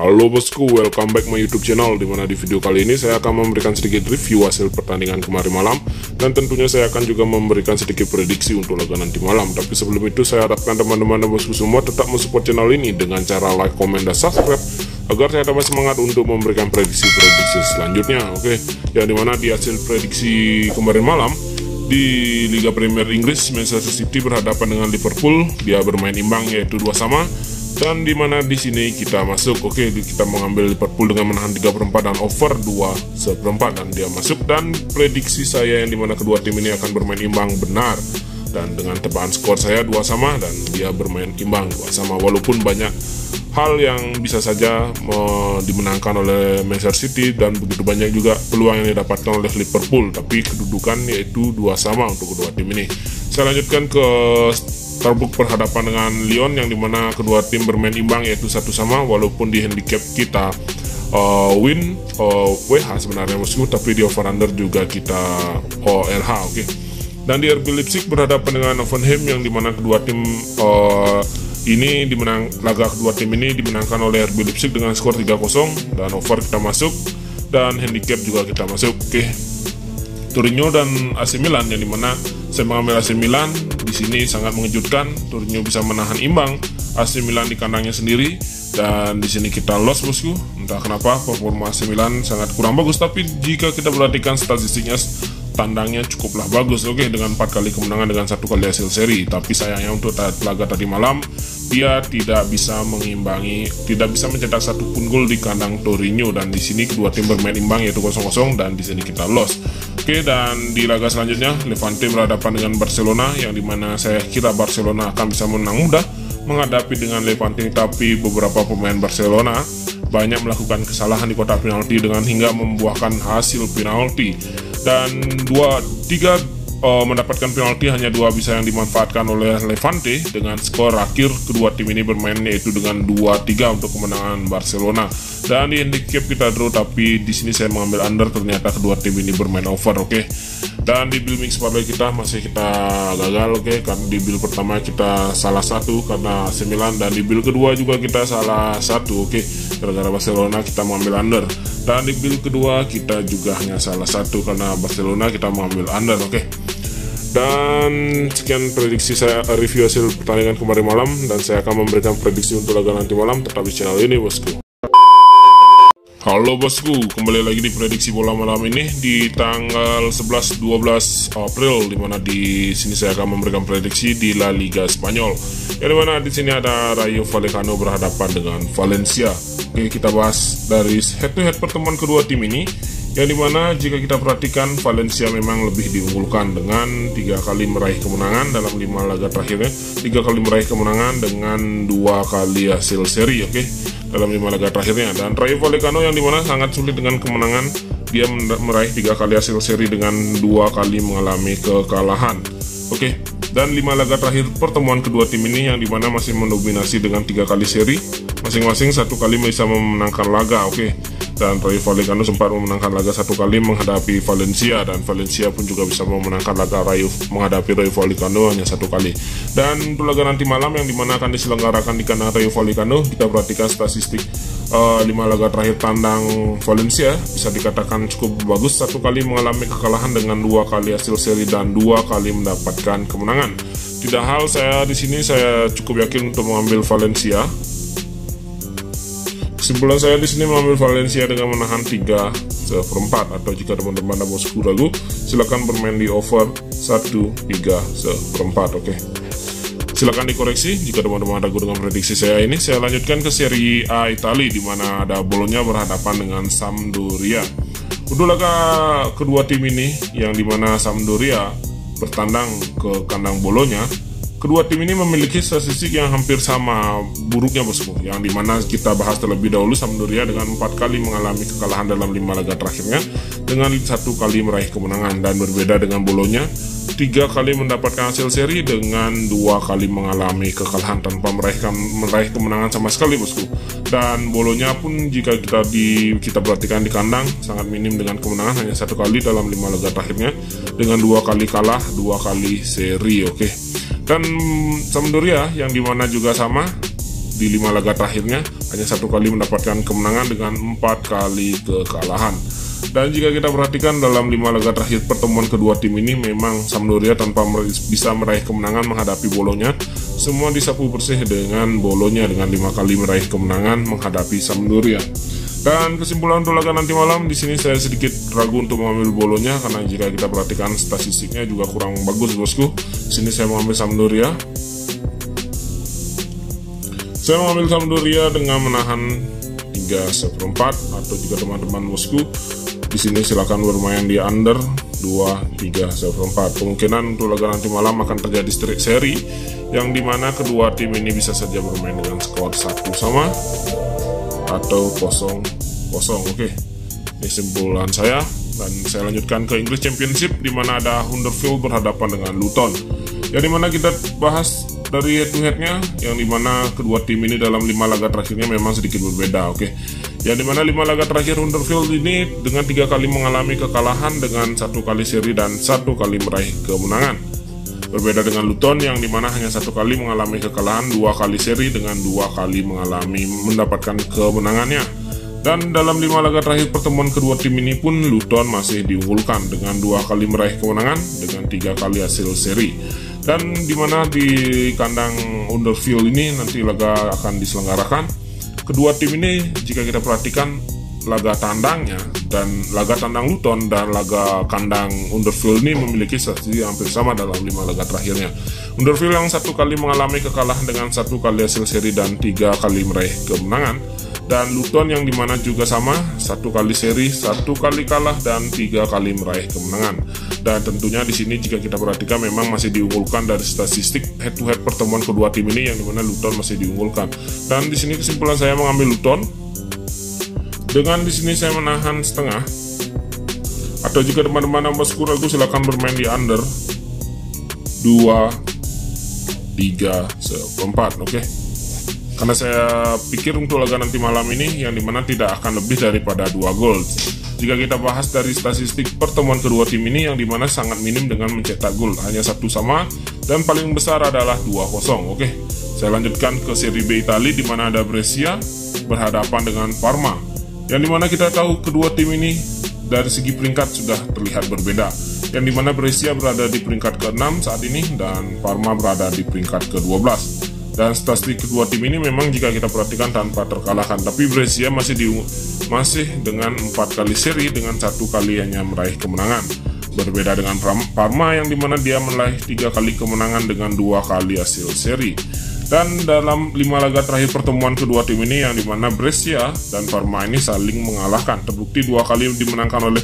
Halo bosku, welcome back my YouTube channel, dimana di video kali ini saya akan memberikan sedikit review hasil pertandingan kemarin malam, dan tentunya saya akan juga memberikan sedikit prediksi untuk laga nanti malam. Tapi sebelum itu saya harapkan teman-teman dan bosku semua tetap mensupport channel ini dengan cara like, komen, dan subscribe agar saya dapat semangat untuk memberikan prediksi-prediksi selanjutnya. Oke, yang dimana di hasil prediksi kemarin malam di Liga Premier Inggris, Manchester City berhadapan dengan Liverpool, dia bermain imbang yaitu 2-2. Dan dimana di sini kita masuk, kita mengambil Liverpool dengan menahan 3/4 dan over 2/4 dan dia masuk. Dan prediksi saya yang dimana kedua tim ini akan bermain imbang benar, dan dengan tebakan skor saya 2-2 dan dia bermain imbang 2-2. Walaupun banyak hal yang bisa saja dimenangkan oleh Manchester City dan begitu banyak juga peluang yang didapatkan oleh Liverpool, tapi kedudukan yaitu 2-2 untuk kedua tim ini. Saya lanjutkan ke Starbuck berhadapan dengan Lyon, yang dimana kedua tim bermain imbang yaitu 1-1, walaupun di handicap kita win WH sebenarnya bosku, tapi di over under juga kita LH. Dan di RB Leipzig berhadapan dengan Hoffenheim, yang dimana kedua tim ini laga kedua tim ini dimenangkan oleh RB Leipzig dengan skor 3-0 dan over kita masuk dan handicap juga kita masuk. Torino dan AC Milan, yang dimana saya mengambil AC Milan. Di sini sangat mengejutkan, Torino bisa menahan imbang AC Milan di kandangnya sendiri, dan di sini kita loss bosku. Entah kenapa performa AC Milan sangat kurang bagus, tapi jika kita perhatikan statistiknya tandangnya cukuplah bagus, dengan 4 kali kemenangan dengan 1 kali hasil seri. Tapi sayangnya untuk laga tadi malam dia tidak bisa mencetak satupun gol di kandang Torino, dan di sini kedua tim bermain imbang yaitu 0-0 dan di sini kita loss. Dan di laga selanjutnya Levante berhadapan dengan Barcelona, yang dimana saya kira Barcelona akan bisa menang mudah menghadapi dengan Levante, tapi beberapa pemain Barcelona banyak melakukan kesalahan di kotak penalti dengan hingga membuahkan hasil penalti, dan 2-3 mendapatkan penalti, hanya 2 bisa yang dimanfaatkan oleh Levante. Dengan skor akhir kedua tim ini bermain yaitu dengan 2-3 untuk kemenangan Barcelona. Dan di handicap kita draw, tapi di sini saya mengambil under, ternyata kedua tim ini bermain over. Dan di bill mix parlay kita masih kita gagal, karena di bill pertama kita salah 1 karena AC Milan, dan di bill kedua juga kita salah 1, gara-gara Barcelona kita mengambil under. Dan di bill kedua kita juga hanya salah 1 karena Barcelona kita mengambil under. Dan sekian prediksi saya, review hasil pertandingan kemarin malam, dan saya akan memberikan prediksi untuk laga nanti malam. Tetap di channel ini bosku. Halo bosku, kembali lagi di prediksi bola malam ini di tanggal 11-12 April, dimana di sini saya akan memberikan prediksi di La Liga Spanyol, yang dimana di sini ada Rayo Vallecano berhadapan dengan Valencia. Kita bahas dari head to head pertemuan kedua tim ini, yang dimana jika kita perhatikan Valencia memang lebih diunggulkan dengan 3 kali meraih kemenangan dalam 5 laga terakhirnya, 3 kali meraih kemenangan dengan 2 kali hasil seri, dalam 5 laga terakhirnya. Dan Rayo Vallecano, yang dimana sangat sulit dengan kemenangan, dia meraih 3 kali hasil seri dengan 2 kali mengalami kekalahan. Dan 5 laga terakhir pertemuan kedua tim ini, yang dimana masih mendominasi dengan 3 kali seri, masing-masing 1 kali bisa memenangkan laga. Dan Rayo Vallecano sempat memenangkan laga 1 kali menghadapi Valencia, dan Valencia pun juga bisa memenangkan laga menghadapi Rayo Vallecano hanya 1 kali. Dan untuk laga nanti malam, yang dimana akan diselenggarakan di kandang Rayo Vallecano, kita perhatikan statistik 5 laga terakhir tandang Valencia bisa dikatakan cukup bagus, 1 kali mengalami kekalahan dengan 2 kali hasil seri dan 2 kali mendapatkan kemenangan. Tidak hal saya di sini saya cukup yakin untuk mengambil Valencia. Kesimpulan saya di sini mengambil Valencia dengan menahan 3/4, atau jika teman-teman ada bosku ragu, silakan bermain di over 1/3/4. Silakan dikoreksi jika teman-teman ragu dengan prediksi saya ini. Saya lanjutkan ke Serie A Italia, di mana ada Bologna berhadapan dengan Sampdoria. Untuk laga kedua tim ini, yang dimana Sampdoria bertandang ke kandang Bologna, kedua tim ini memiliki statistik yang hampir sama buruknya bosku, yang dimana kita bahas terlebih dahulu. Sampdoria dengan 4 kali mengalami kekalahan dalam 5 laga terakhirnya dengan 1 kali meraih kemenangan, dan berbeda dengan Bologna, 3 kali mendapatkan hasil seri dengan 2 kali mengalami kekalahan tanpa meraih kemenangan sama sekali bosku. Dan Bologna pun jika kita perhatikan di kandang sangat minim dengan kemenangan, hanya 1 kali dalam 5 laga terakhirnya dengan 2 kali kalah, 2 kali seri. Dan Sampdoria, yang dimana juga sama di 5 laga terakhirnya hanya 1 kali mendapatkan kemenangan dengan 4 kali kekalahan. Dan jika kita perhatikan dalam 5 laga terakhir pertemuan kedua tim ini, memang Sampdoria tanpa bisa meraih kemenangan menghadapi Bologna, semua disapu bersih dengan Bologna dengan 5 kali meraih kemenangan menghadapi Sampdoria. Dan kesimpulan untuk laga nanti malam, di sini saya sedikit ragu untuk mengambil Bologna karena jika kita perhatikan statistiknya juga kurang bagus bosku. Di sini saya mengambil Sampdoria. Saya mengambil Sampdoria dengan menahan 3/4, atau juga teman-teman bosku di sini silakan bermain di under 2-3/4. Kemungkinan untuk laga nanti malam akan terjadi streak seri yang dimana kedua tim ini bisa saja bermain dengan skor 1-1 atau 0-0. Oke, ini kesimpulan saya. Dan saya lanjutkan ke English Championship, di mana ada Huddersfield berhadapan dengan Luton. Yang dimana kita bahas dari head to headnya, yang dimana kedua tim ini dalam 5 laga terakhirnya memang sedikit berbeda. Oke, yang dimana 5 laga terakhir Huddersfield ini dengan 3 kali mengalami kekalahan dengan 1 kali seri dan 1 kali meraih kemenangan. Berbeda dengan Luton yang dimana hanya 1 kali mengalami kekalahan, 2 kali seri dengan 2 kali mendapatkan kemenangannya. Dan dalam 5 laga terakhir pertemuan kedua tim ini pun Luton masih diunggulkan dengan 2 kali meraih kemenangan dengan 3 kali hasil seri. Dan dimana di kandang Huddersfield ini nanti laga akan diselenggarakan. Kedua tim ini jika kita perhatikan laga tandangnya, dan laga tandang Luton dan laga kandang Huddersfield ini memiliki statistik hampir sama dalam 5 laga terakhirnya. Huddersfield yang 1 kali mengalami kekalahan dengan 1 kali hasil seri dan 3 kali meraih kemenangan. Dan Luton yang dimana juga sama, 1 kali seri, 1 kali kalah, dan 3 kali meraih kemenangan. Dan tentunya di sini jika kita perhatikan memang masih diunggulkan dari statistik head to head pertemuan kedua tim ini, yang dimana Luton masih diunggulkan. Dan di sini kesimpulan saya mengambil Luton. Dengan di sini saya menahan setengah. Atau jika teman-teman bosku ragu, silahkan bermain di under 2-3/4. Oke. Karena saya pikir untuk laga nanti malam ini yang dimana tidak akan lebih daripada 2 gol. Jika kita bahas dari statistik pertemuan kedua tim ini, yang dimana sangat minim dengan mencetak gol, hanya 1-1 dan paling besar adalah 2-0. Oke, saya lanjutkan ke Serie B Italia, di mana ada Brescia berhadapan dengan Parma. Yang dimana kita tahu kedua tim ini dari segi peringkat sudah terlihat berbeda. Yang dimana Brescia berada di peringkat ke-6 saat ini dan Parma berada di peringkat ke-12. Dan statistik kedua tim ini memang jika kita perhatikan tanpa terkalahkan, tapi Brescia masih dengan 4 kali seri dengan 1 kali hanya meraih kemenangan. Berbeda dengan Parma yang dimana dia meraih 3 kali kemenangan dengan 2 kali hasil seri. Dan dalam 5 laga terakhir pertemuan kedua tim ini, yang dimana Brescia dan Parma ini saling mengalahkan, terbukti 2 kali dimenangkan oleh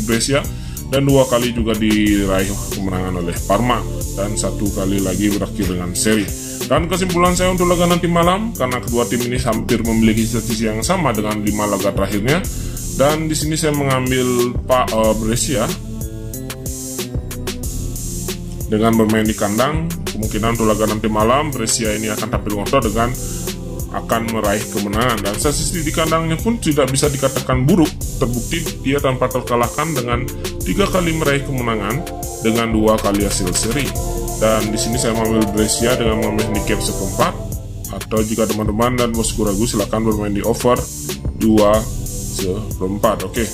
Brescia dan 2 kali juga diraih kemenangan oleh Parma, dan 1 kali lagi berakhir dengan seri. Dan kesimpulan saya untuk laga nanti malam, karena kedua tim ini hampir memiliki statistik yang sama dengan 5 laga terakhirnya, dan di sini saya mengambil Brescia dengan bermain di kandang. Kemungkinan untuk laga nanti malam Brescia ini akan tampil ngotot dengan akan meraih kemenangan, dan statistik di kandangnya pun tidak bisa dikatakan buruk, terbukti dia tanpa terkalahkan dengan 3 kali meraih kemenangan dengan 2 kali hasil seri. Dan di sini saya mengambil Brescia dengan mengambil handicap 1/4, atau jika teman-teman dan bosku ragu silahkan bermain di over 2/4. Oke.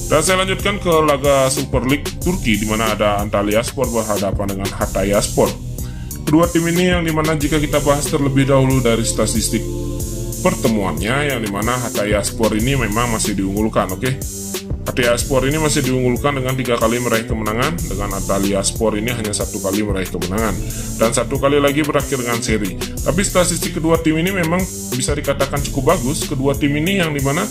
Dan saya lanjutkan ke laga Super League Turki, di mana ada Antalyaspor berhadapan dengan Hatayspor. Kedua tim ini yang dimana jika kita bahas terlebih dahulu dari statistik pertemuannya, yang dimana Hatayspor ini memang masih diunggulkan. Oke. Hatayspor ini masih diunggulkan dengan 3 kali meraih kemenangan, dengan Antalyaspor ini hanya 1 kali meraih kemenangan dan 1 kali lagi berakhir dengan seri. Tapi statistik kedua tim ini memang bisa dikatakan cukup bagus. Kedua tim ini yang dimana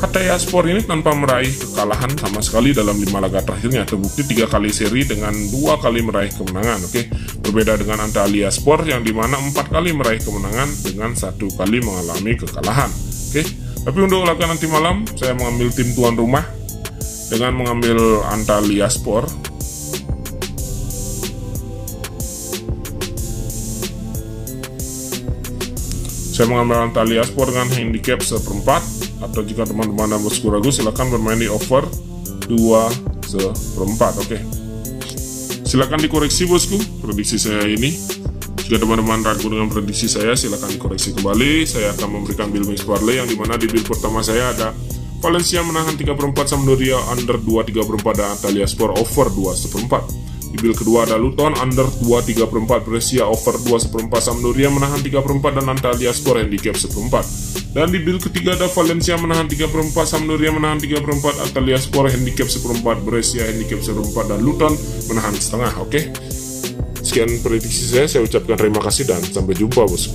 Hatayspor ini tanpa meraih kekalahan sama sekali dalam 5 laga terakhirnya, terbukti 3 kali seri dengan 2 kali meraih kemenangan. Oke, berbeda dengan Antalyaspor yang dimana 4 kali meraih kemenangan dengan 1 kali mengalami kekalahan. Oke. Tapi untuk laga nanti malam, saya mengambil tim tuan rumah dengan mengambil Antalyaspor. Saya mengambil Antalyaspor dengan handicap 1/4, atau jika teman-teman dan bosku ragu silahkan bermain di over 2/4. Oke. Silahkan dikoreksi bosku, prediksi saya ini. Jika teman-teman ragu dengan prediksi saya, silahkan koreksi kembali. Saya akan memberikan build mix parlay, yang dimana di build pertama saya ada Valencia menahan 3/4, Sampdoria under 2/3/4, dan Antalya Sport over 2/1. Di build kedua ada Luton under 2/3/4, Brescia over 2/1, Sampdoria menahan 3/4, dan Antalya Sport handicap 1/4. Dan di build ketiga ada Valencia menahan 3/4, Sampdoria menahan 3/4, Antalya Sport handicap 1/4, Brescia handicap 1/4, dan Luton menahan setengah. Oke, sekian prediksi saya ucapkan terima kasih dan sampai jumpa bos.